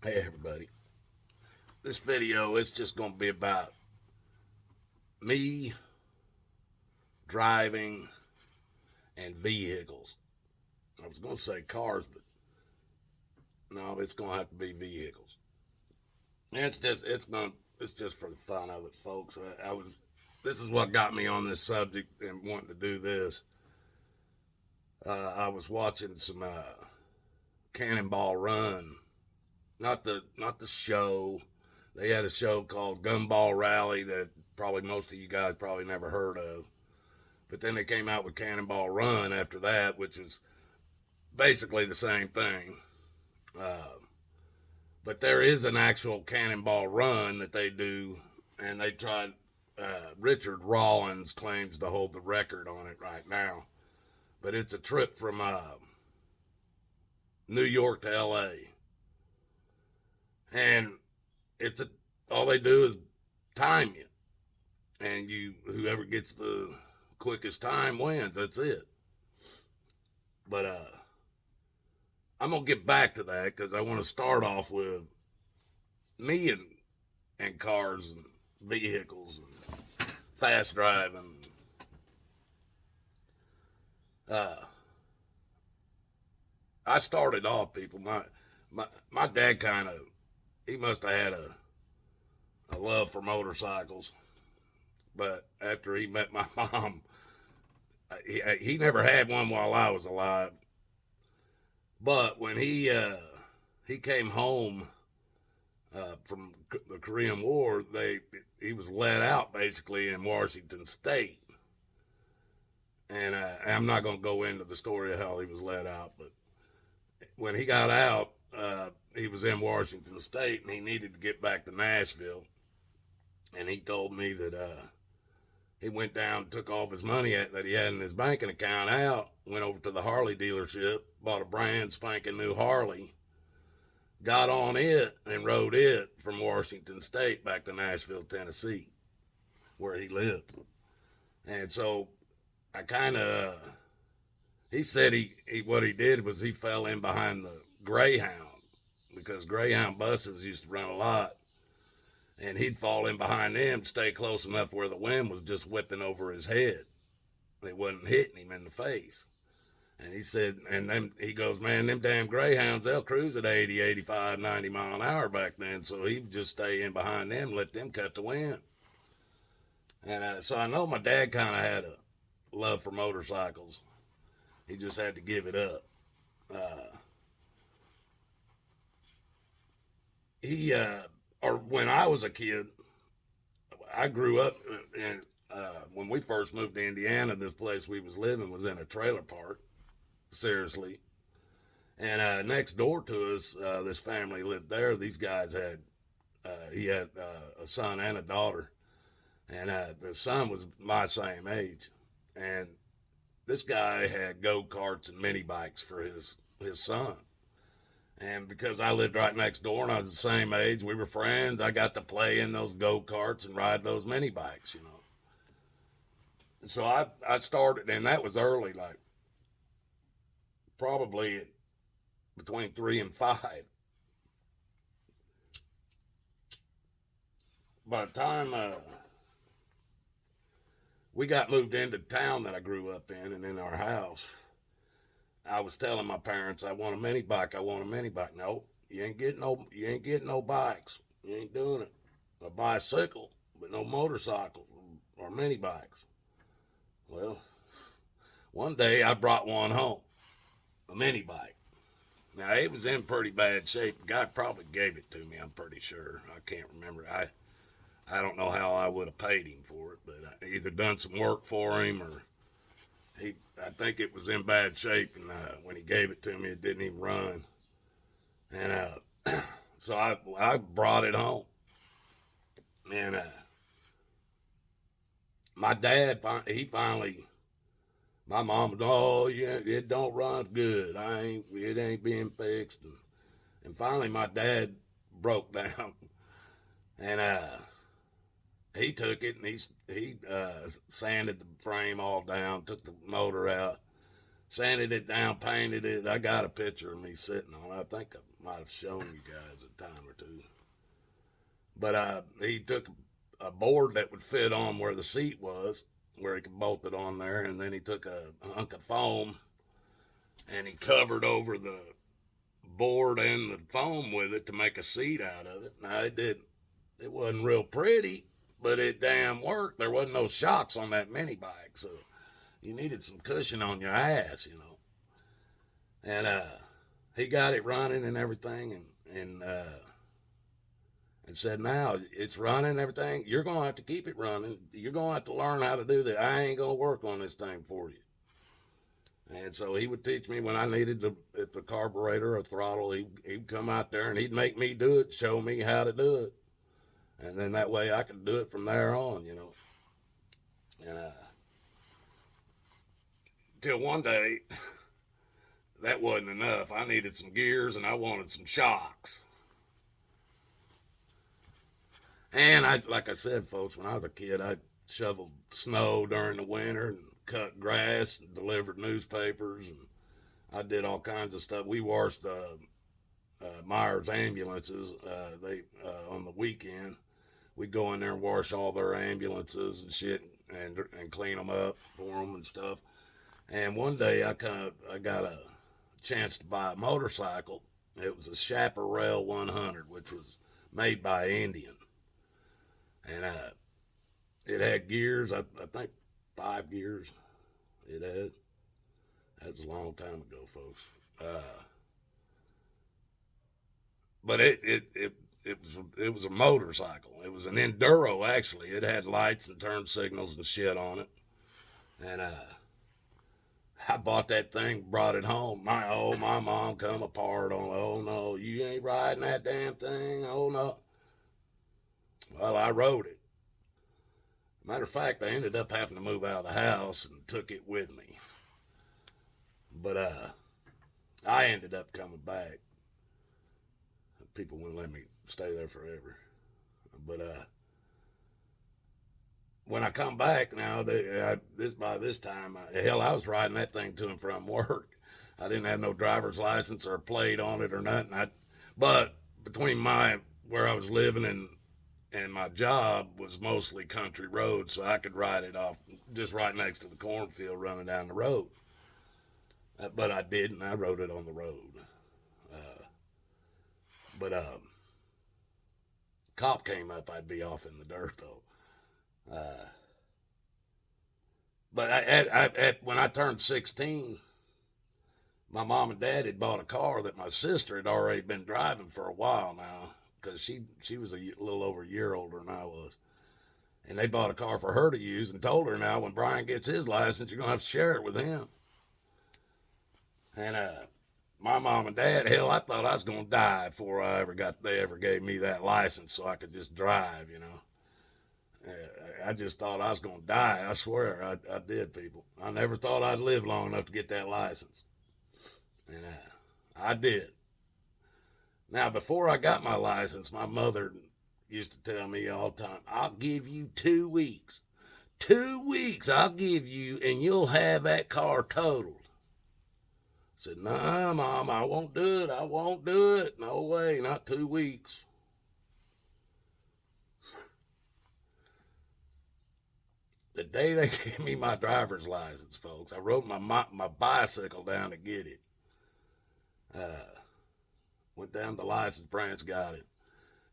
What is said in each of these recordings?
Hey everybody. This video is just going to be about me driving and vehicles. I was going to say cars, but no, it's going to have to be vehicles. And it's just for the fun of it, folks. This is what got me on this subject and wanting to do this. I was watching some Cannonball Run, not the show. They had a show called Gumball Rally that probably most of you guys probably never heard of. But then they came out with Cannonball Run after that, which is basically the same thing. Uh, but there is an actual Cannonball Run that they do, and they tried. Richard Rawlins claims to hold the record on it right now, but it's a trip from New York to L.A. and it's a all they do is time you, and whoever gets the quickest time wins. That's it. But I'm gonna get back to that because I want to start off with me and cars and vehicles and fast driving. Uh, I started off, people. My dad he must have had a love for motorcycles, but after he met my mom, he never had one while I was alive. But when he came home from the Korean War, he was let out basically in Washington State, and I'm not going to go into the story of how he was let out, but when he got out, he was in Washington State and he needed to get back to Nashville, and he told me that he went down, took off his money that he had in his banking account out, went over to the Harley dealership, bought a brand spanking new Harley, got on it and rode it from Washington State back to Nashville, Tennessee, where he lived. And so I kind of, he said what he did was he fell in behind the Greyhound because Greyhound buses used to run a lot. And he'd fall in behind them to stay close enough where the wind was just whipping over his head. It wasn't hitting him in the face. And he said, and then he goes, man, them damn Greyhounds, they'll cruise at 80, 85, 90 mile an hour back then. So he would just stay in behind them, let them cut the wind. And so I know my dad kind of had a love for motorcycles. He just had to give it up. Or when I was a kid, I grew up in, when we first moved to Indiana, this place we was living was in a trailer park. Seriously. And next door to us, this family lived there. These guys he had a son and a daughter. And the son was my same age. And this guy had go-karts and mini bikes for his son. And because I lived right next door and I was the same age, we were friends. I got to play in those go-karts and ride those mini bikes. So I started, and that was early, like probably between 3 and 5. By the time we got moved into the town that I grew up in and in our house, I was telling my parents I want a mini bike. I want a mini bike. No, you ain't getting no bikes. You ain't doing it. A bicycle, but no motorcycles or mini bikes. Well, one day I brought one home, a mini bike. Now it was in pretty bad shape. The guy probably gave it to me. I'm pretty sure. I can't remember. I don't know how I would have paid him for it, but I either done some work for him or I think it was in bad shape, and when he gave it to me, it didn't even run. And so I brought it home, and my dad he finally. My mom, oh yeah, it don't run good. It ain't being fixed, and finally my dad broke down, and he took it and he sanded the frame all down, took the motor out, sanded it down, painted it. I got a picture of me sitting on it. I think I might have shown you guys a time or two. But he took a board that would fit on where the seat was, where he could bolt it on there, and then he took a hunk of foam and he covered over the board and the foam with it to make a seat out of it. Now it wasn't real pretty, but it damn worked. There wasn't no shocks on that mini bike, so you needed some cushion on your ass, you know. And he got it running and everything, and said, now it's running and everything. You're going to have to keep it running. You're going to have to learn how to do that. I ain't going to work on this thing for you. And so he would teach me when I needed the carburetor or throttle. He'd come out there and he'd make me do it, show me how to do it. And then that way I could do it from there on, you know. And till one day, that wasn't enough. I needed some gears and I wanted some shocks. And like I said, folks, when I was a kid, I shoveled snow during the winter and cut grass and delivered newspapers, and I did all kinds of stuff. We washed Myers ambulances. They on the weekend, we'd go in there and wash all their ambulances and shit, and clean them up for them and stuff. And one day I got a chance to buy a motorcycle. It was a Chaparral 100, which was made by Indian. And it had gears, I think 5 gears it had. That was a long time ago, folks. But it was a motorcycle. It was an enduro, actually. It had lights and turn signals and shit on it. And I bought that thing, brought it home. My mom come apart on, oh no, you ain't riding that damn thing. Oh no. Well, I rode it. Matter of fact, I ended up having to move out of the house and took it with me. But I ended up coming back. People wouldn't let me stay there forever. But when I come back now, by this time, hell, I was riding that thing to and from work. I didn't have no driver's license or a plate on it or nothing. But between where I was living and my job was mostly country road, so I could ride it off just right next to the cornfield running down the road. But I didn't. I rode it on the road. But cop came up, I'd be off in the dirt though. But when I turned 16, my mom and dad had bought a car that my sister had already been driving for a while now, because she was a little over a year older than I was. And they bought a car for her to use and told her, now when Brian gets his license, you're going to have to share it with him. And my mom and dad, hell, I thought I was going to die before they ever gave me that license so I could just drive, you know. I just thought I was going to die. I swear, I did, people. I never thought I'd live long enough to get that license. And I did. Now, before I got my license, my mother used to tell me all the time, I'll give you 2 weeks. 2 weeks I'll give you, and you'll have that car totaled. I said, nah, Mom, I won't do it. I won't do it. No way, not 2 weeks. The day they gave me my driver's license, folks, I rode my bicycle down to get it. Went down to the license branch, got it.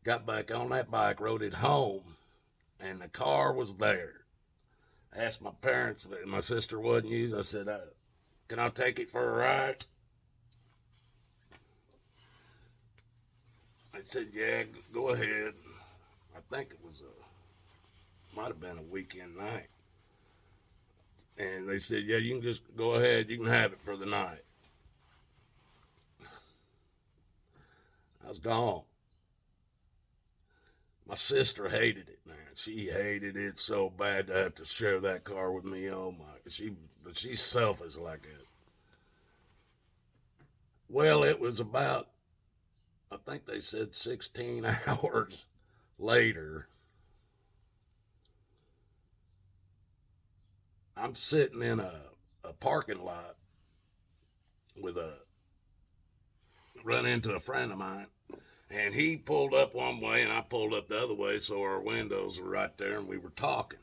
Got back on that bike, rode it home, and the car was there. I asked my parents, my sister wasn't using. I said, can I take it for a ride? They said, yeah, go ahead. I think it was might have been a weekend night. And they said, yeah, you can just go ahead. You can have it for the night. I was gone. My sister hated it, man. She hated it so bad to have to share that car with me. Oh my, but she's selfish like that. Well, it was about, I think they said 16 hours later. I'm sitting in a parking lot with a run into a friend of mine, and he pulled up one way and I pulled up the other way, so our windows were right there, and we were talking.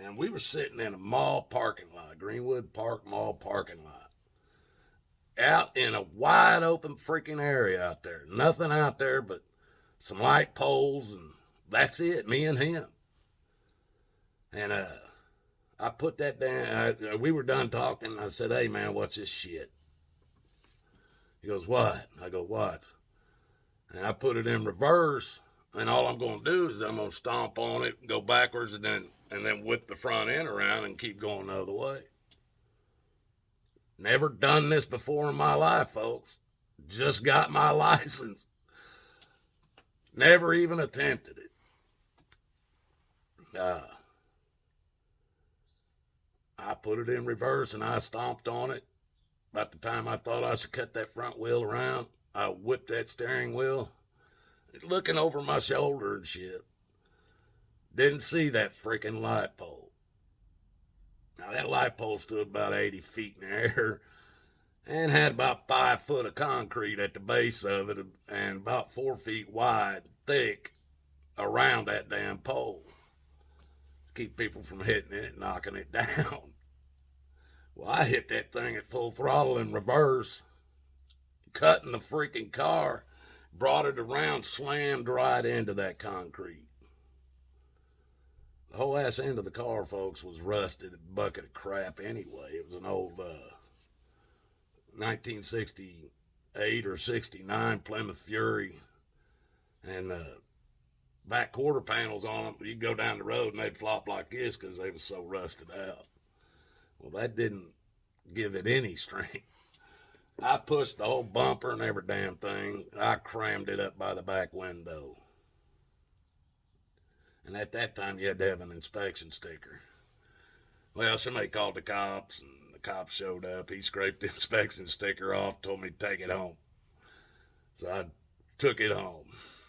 And we were sitting in a mall parking lot, Greenwood Park Mall parking lot, out in a wide open freaking area out there. Nothing out there but some light poles, and that's it, me and him. And I put that down. We were done talking. I said, "Hey, man, what's this shit?" He goes, "What?" I go, "What?" And I put it in reverse, and all I'm going to do is I'm going to stomp on it, go backwards, and then whip the front end around and keep going the other way. Never done this before in my life, folks. Just got my license. Never even attempted it. I put it in reverse and I stomped on it. About the time I thought I should cut that front wheel around, I whipped that steering wheel, looking over my shoulder and shit. Didn't see that freaking light pole. Now, that light pole stood about 80 feet in the air and had about 5 foot of concrete at the base of it and about 4 feet wide, thick, around that damn pole. Keep people from hitting it and knocking it down. Well, I hit that thing at full throttle in reverse, cutting the freaking car, brought it around, slammed right into that concrete. The whole ass end of the car, folks, was rusted, a bucket of crap anyway. It was an old 1968 or 69 Plymouth Fury, and the back quarter panels on them, you'd go down the road and they'd flop like this because they was so rusted out. Well, that didn't give it any strength. I pushed the whole bumper and every damn thing. I crammed it up by the back window. And at that time, you had to have an inspection sticker. Well, somebody called the cops, and the cops showed up. He scraped the inspection sticker off, told me to take it home. So I took it home.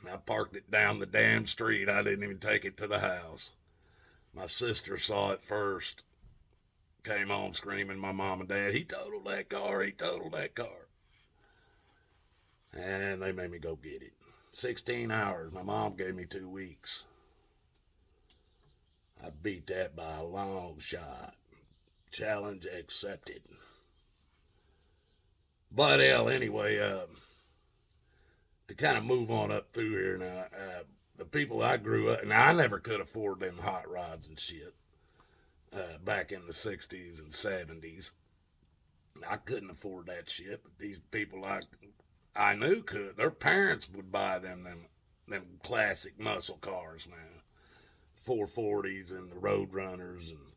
I parked it down the damn street. I didn't even take it to the house. My sister saw it first. Came home screaming, my mom and dad, he totaled that car, he totaled that car. And they made me go get it. 16 hours. My mom gave me 2 weeks. I beat that by a long shot. Challenge accepted. But hell, anyway, to kind of move on up through here now, the people I grew up, now I never could afford them hot rods and shit back in the 60s and 70s. I couldn't afford that shit, but these people I knew could. Their parents would buy them classic muscle cars, man. 440s and the Road Runners and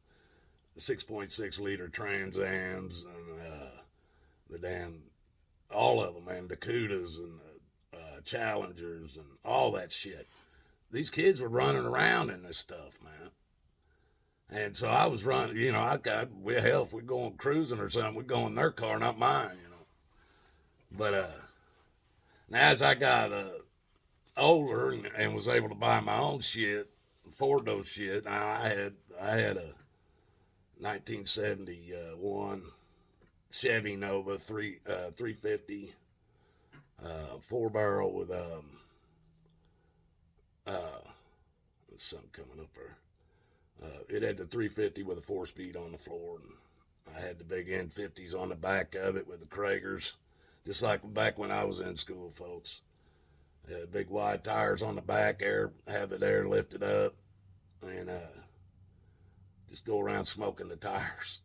the 6.6 liter Trans Ams and the damn, all of them, man, Dakotas and Challengers and all that shit. These kids were running around in this stuff, man. And so I was running, you know, hell, if we're going cruising or something, we're going in their car, not mine, you know. But now as I got older and was able to buy my own shit, afford those shit, I had a 1971 Chevy Nova 350 4 barrel with something coming up there. It had the 350 with a 4-speed on the floor, and I had the big N50s on the back of it with the Kragers, just like back when I was in school, folks. Big wide tires on the back, have the air lifted up, and just go around smoking the tires.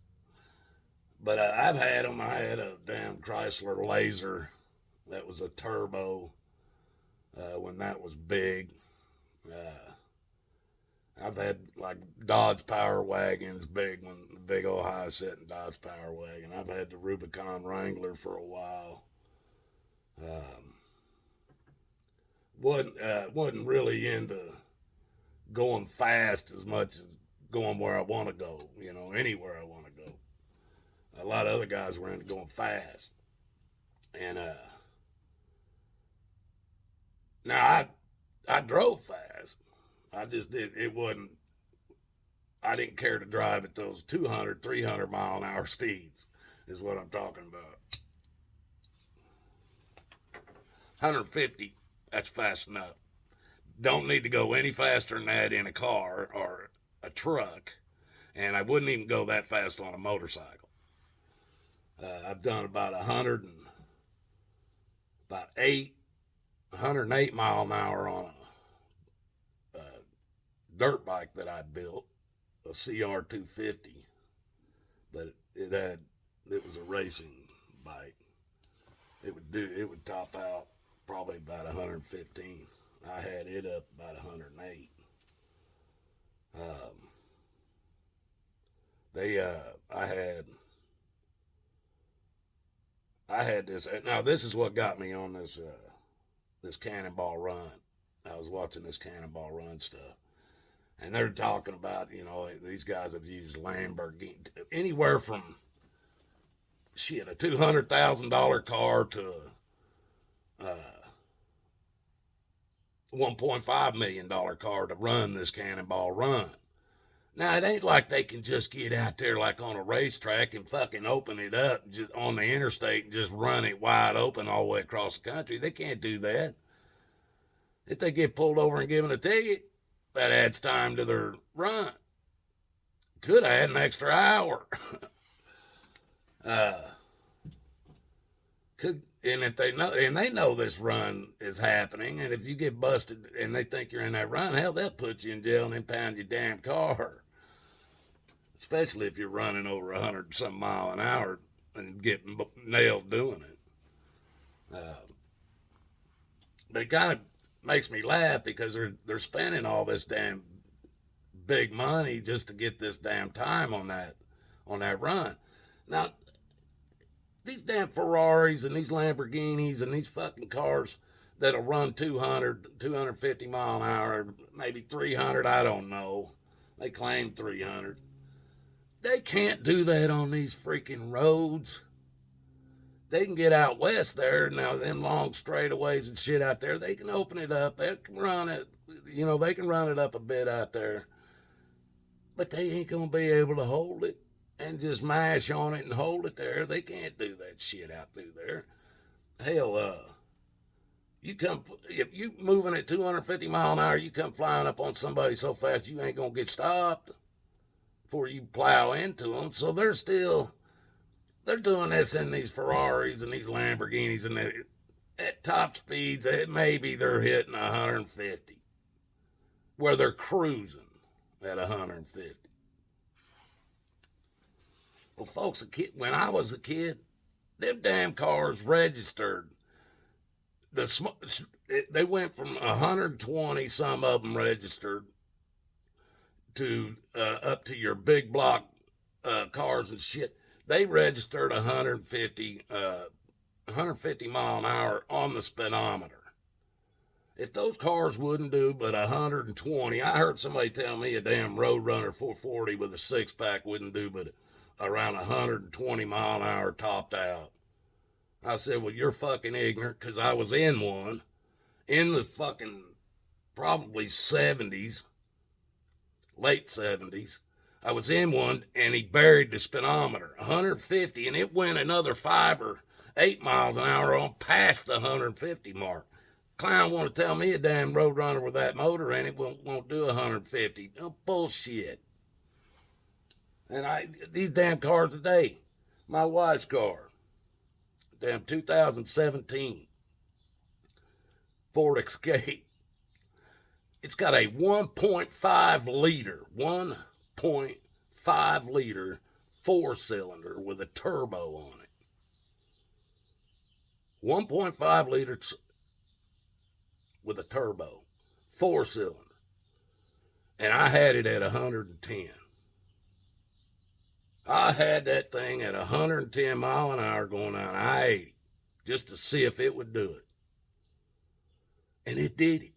But I've had them. I had a damn Chrysler Laser that was a turbo when that was big. I've had like Dodge Power Wagons, big old high setting Dodge Power Wagon. I've had the Rubicon Wrangler for a while. Wasn't really into going fast as much as going where I want to go, you know, anywhere I want to go. A lot of other guys were into going fast. And now I drove fast. I just I didn't care to drive at those 200, 300 mile an hour speeds is what I'm talking about. 150, that's fast enough. Don't need to go any faster than that in a car or a truck, and I wouldn't even go that fast on a motorcycle. I've done about 108 mile an hour on a dirt bike that I built, a CR 250, but it was a racing bike. It would top out probably about 115. I had it up about 108. They I had this. Now this is what got me on this Cannonball Run. I was watching this Cannonball Run stuff, and they're talking about, these guys have used Lamborghini anywhere from a $200,000 car to a $1.5 million car to run this Cannonball Run. Now, it ain't like they can just get out there like on a racetrack and fucking open it up just on the interstate and just run it wide open all the way across the country. They can't do that. If they get pulled over and given a ticket, that adds time to their run. Could add an extra hour. And if they know this run is happening, and if you get busted and they think you're in that run, hell, they'll put you in jail and impound your damn car. Especially if you're running over 100 some mile an hour and getting nailed doing it. But it kind of makes me laugh because they're spending all this damn big money just to get this damn time on that run. Now, these damn Ferraris and these Lamborghinis and these fucking cars that'll run 200, 250 mile an hour, maybe 300, I don't know. They claim 300. They can't do that on these freaking roads. They can get out west there, now them long straightaways and shit out there, they can open it up, they can run it, they can run it up a bit out there. But they ain't gonna be able to hold it and just mash on it and hold it there. They can't do that shit out through there. Hell, if you moving at 250 mile an hour, you come flying up on somebody so fast you ain't gonna get stopped before you plow into them. So they're doing this in these Ferraris and these Lamborghinis, and at top speeds, maybe they're hitting 150, where they're cruising at 150. Well, folks, when I was a kid, them damn cars registered. They went from 120, some of them registered, to up to your big block cars and shit. They registered 150 mile an hour on the speedometer. If those cars wouldn't do but 120, I heard somebody tell me a damn Roadrunner 440 with a six-pack wouldn't do but around 120 mile an hour topped out. I said, well, you're fucking ignorant, because I was in one in the fucking probably 70s, late 70s. I was in one, and he buried the speedometer, 150, and it went another 5 or 8 miles an hour on past the 150 mark. Clown want to tell me a damn Roadrunner with that motor in it won't do 150. Oh, bullshit. And these damn cars today, my wife's car, damn 2017 Ford Escape. It's got a 1.5 liter 4-cylinder with a turbo on it. 1.5 liters with a turbo, 4-cylinder. And I had it at 110. I had that thing at 110 mile an hour going down I-80 just to see if it would do it. And it did it.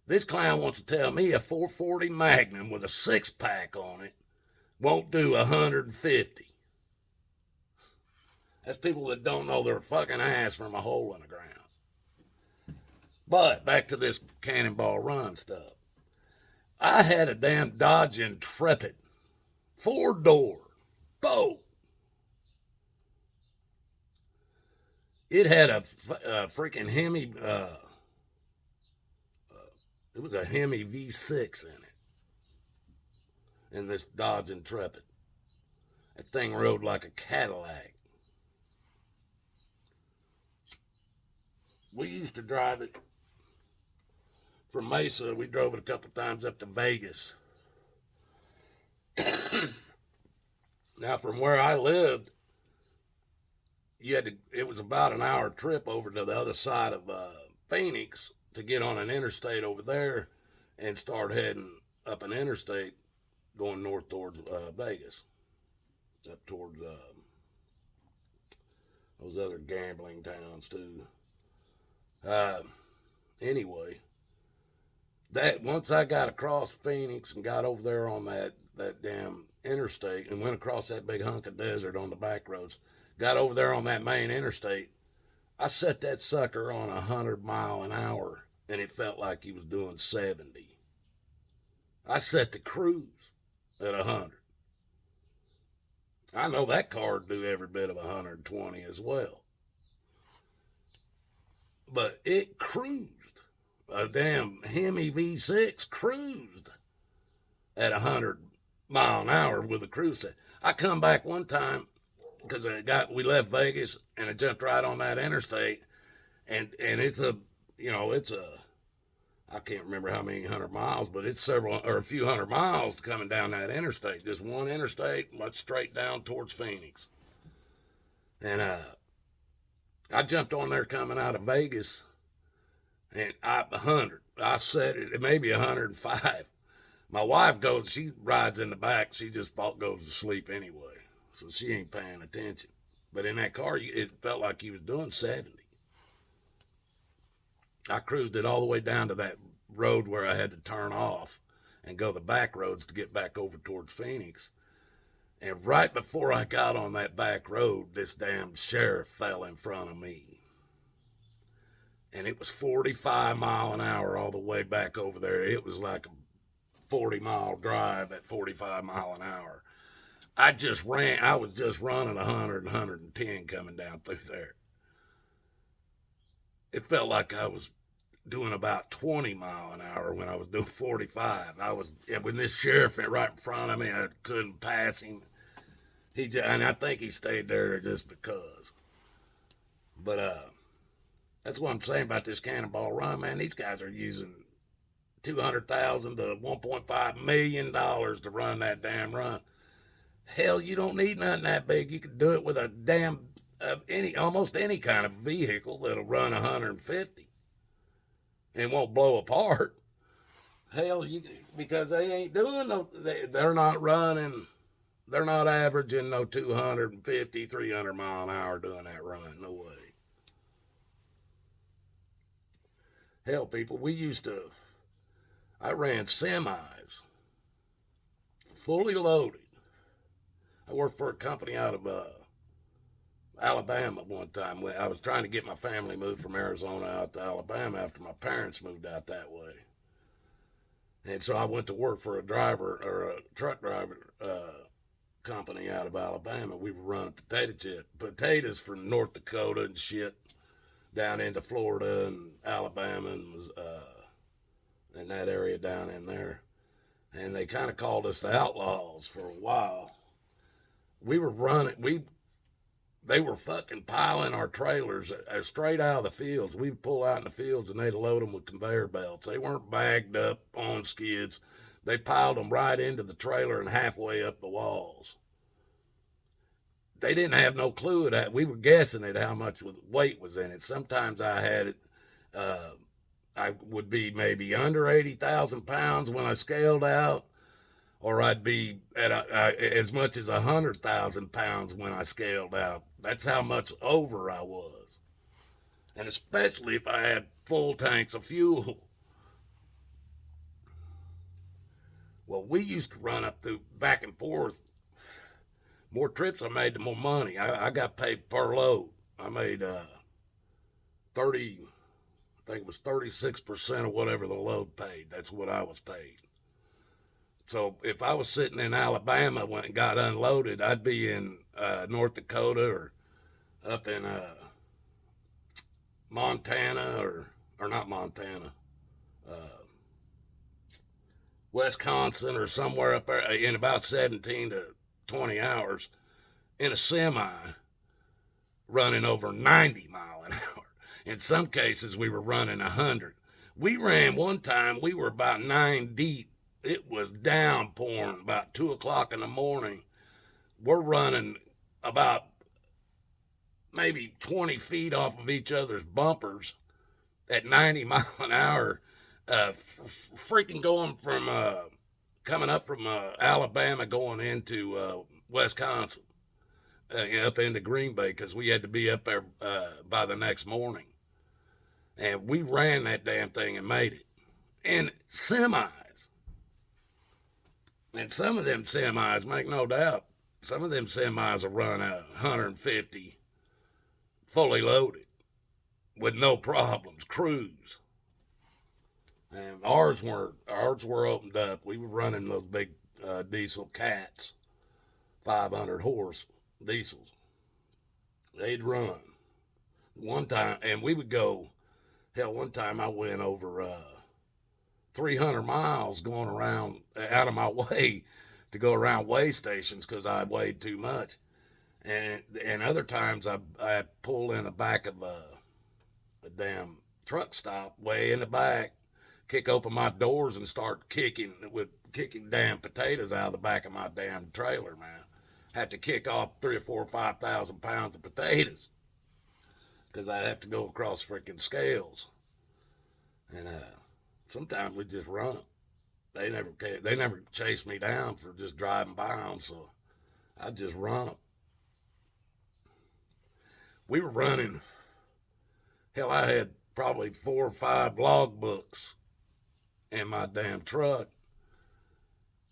This clown wants to tell me a 440 Magnum with a 6-pack on it won't do 150. That's people that don't know their fucking ass from a hole in the ground. But back to this Cannonball Run stuff. I had a damn Dodge Intrepid, 4-door, boat. It had a freaking Hemi. It was a Hemi V6 in it, in this Dodge Intrepid. That thing rode like a Cadillac. We used to drive it from Mesa. We drove it a couple times up to Vegas. Now, from where I lived, it was about an hour trip over to the other side of Phoenix to get on an interstate over there and start heading up an interstate going north towards Vegas, up towards those other gambling towns too. Anyway, that once I got across Phoenix and got over there on that damn interstate and went across that big hunk of desert on the back roads, got over there on that main interstate, I set that sucker on 100 mph and it felt like he was doing 70. I set the cruise at 100. I know that car would do every bit of 120 as well. But it cruised. A damn Hemi V6 cruised at 100 mph with a cruise test. I come back one time because we left Vegas and I jumped right on that interstate, and it's a I can't remember how many 100 miles, but it's a few 100 miles coming down that interstate. Just one interstate, much straight down towards Phoenix. And I jumped on there coming out of Vegas, and 100. I set it maybe 105. My wife goes, she rides in the back. She just goes to sleep anyway, so she ain't paying attention. But in that car, it felt like he was doing 70. I cruised it all the way down to that road where I had to turn off and go the back roads to get back over towards Phoenix. And right before I got on that back road, this damn sheriff fell in front of me. And it was 45 mile an hour all the way back over there. It was like a 40-mile drive at 45 mile an hour. I was just running 100 and 110 coming down through there. It felt like I was doing about 20 mile an hour when I was doing 45. When this sheriff went right in front of me, I couldn't pass him. And I think he stayed there just because. But that's what I'm saying about this Cannonball Run, man. These guys are using $200,000 to $1.5 million to run that damn run. Hell, you don't need nothing that big. You can do it with a damn almost any kind of vehicle that'll run 150 and won't blow apart. Hell, because they ain't doing they're not running. They're not averaging no 250, 300 mile an hour doing that run. No way. Hell, people, I ran semis, fully loaded. I worked for a company out of Alabama one time. I was trying to get my family moved from Arizona out to Alabama after my parents moved out that way. And so I went to work for a truck driver company out of Alabama. We were running potatoes from North Dakota and shit down into Florida and Alabama and was in that area down in there. And they kind of called us the Outlaws for a while. We were they were fucking piling our trailers straight out of the fields. We'd pull out in the fields and they'd load them with conveyor belts. They weren't bagged up on skids. They piled them right into the trailer and halfway up the walls. They didn't have no clue of that. We were guessing at how much weight was in it. Sometimes I had it, I would be maybe under 80,000 pounds when I scaled out, or I'd be at as much as 100,000 pounds when I scaled out. That's how much over I was. And especially if I had full tanks of fuel. Well, we used to run up through back and forth. More trips I made, the more money. I got paid per load. I made 30, I think it was 36% of whatever the load paid. That's what I was paid. So if I was sitting in Alabama when it got unloaded, I'd be in North Dakota or up in Montana or not Montana, uh, Wisconsin or somewhere up there in about 17 to 20 hours in a semi running over 90 mile an hour. In some cases, we were running 100. We ran one time, we were about 9 deep. It was downpouring about 2 o'clock in the morning. We're running about maybe 20 feet off of each other's bumpers at 90 mile an hour, freaking going from coming up from Alabama going into Wisconsin, up into Green Bay, because we had to be up there by the next morning. And we ran that damn thing and made it. And semis. And some of them semis, make no doubt, some of them semis will run at 150 fully loaded with no problems, cruise. And ours were opened up. We were running those big diesel cats, 500 horse diesels. They'd run one time, and we would go. Hell, one time I went over 300 miles going around out of my way to go around weigh stations because I weighed too much. And other times I pull in the back of a damn truck stop way in the back, kick open my doors and start kicking damn potatoes out of the back of my damn trailer, man. Had to kick off 3 or 4 or 5,000 pounds of potatoes because I'd have to go across freaking scales. And sometimes we just run them. They never chased me down for just driving by them, so I just run them. We were running. Hell, I had probably 4 or 5 log books in my damn truck.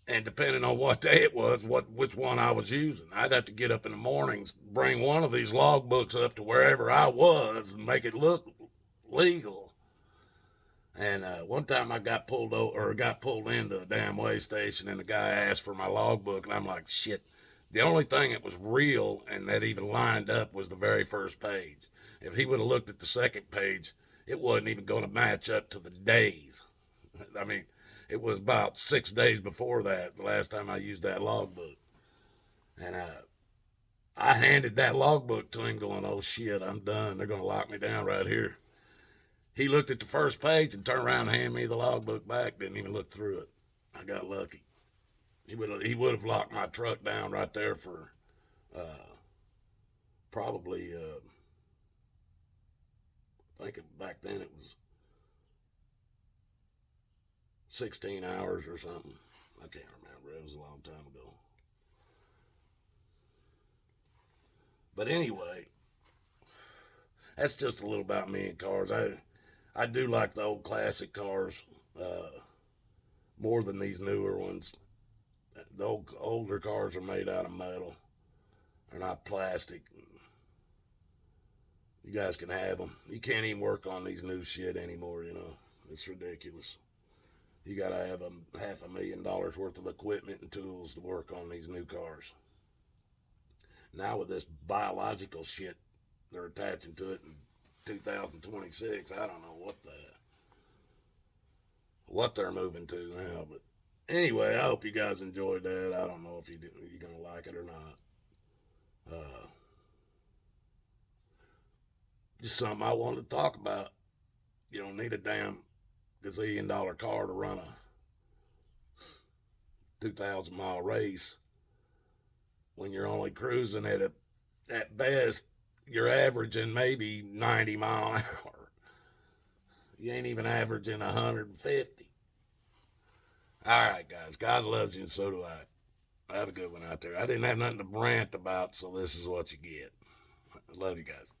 And depending on what day it was, which one I was using, I'd have to get up in the mornings, bring one of these log books up to wherever I was and make it look legal. And one time I got pulled into a damn weigh station, and the guy asked for my logbook, and I'm like, shit. The only thing that was real and that even lined up was the very first page. If he would have looked at the second page, it wasn't even going to match up to the days. I mean, it was about 6 days before that, the last time I used that logbook. And I handed that logbook to him going, oh shit, I'm done. They're going to lock me down right here. He looked at the first page and turned around and handed me the logbook back. Didn't even look through it. I got lucky. He would have locked my truck down right there for probably, I think back then it was 16 hours or something. I can't remember. It was a long time ago. But anyway, that's just a little about me and cars. I do like the old classic cars more than these newer ones. The older cars are made out of metal. They're not plastic. You guys can have them. You can't even work on these new shit anymore, you know. It's ridiculous. You got to have $500,000 worth of equipment and tools to work on these new cars. Now with this biological shit they're attaching to it in 2026, I don't know what they're moving to now, but anyway, I hope you guys enjoyed that. I don't know if you're gonna like it or not. Just something I wanted to talk about. You don't need a damn gazillion-dollar car to run a 2,000-mile race when you're only cruising at best, you're averaging maybe 90 mile an hour. You ain't even averaging 150. All right, guys. God loves you, and so do I. Have a good one out there. I didn't have nothing to rant about, so this is what you get. I love you guys.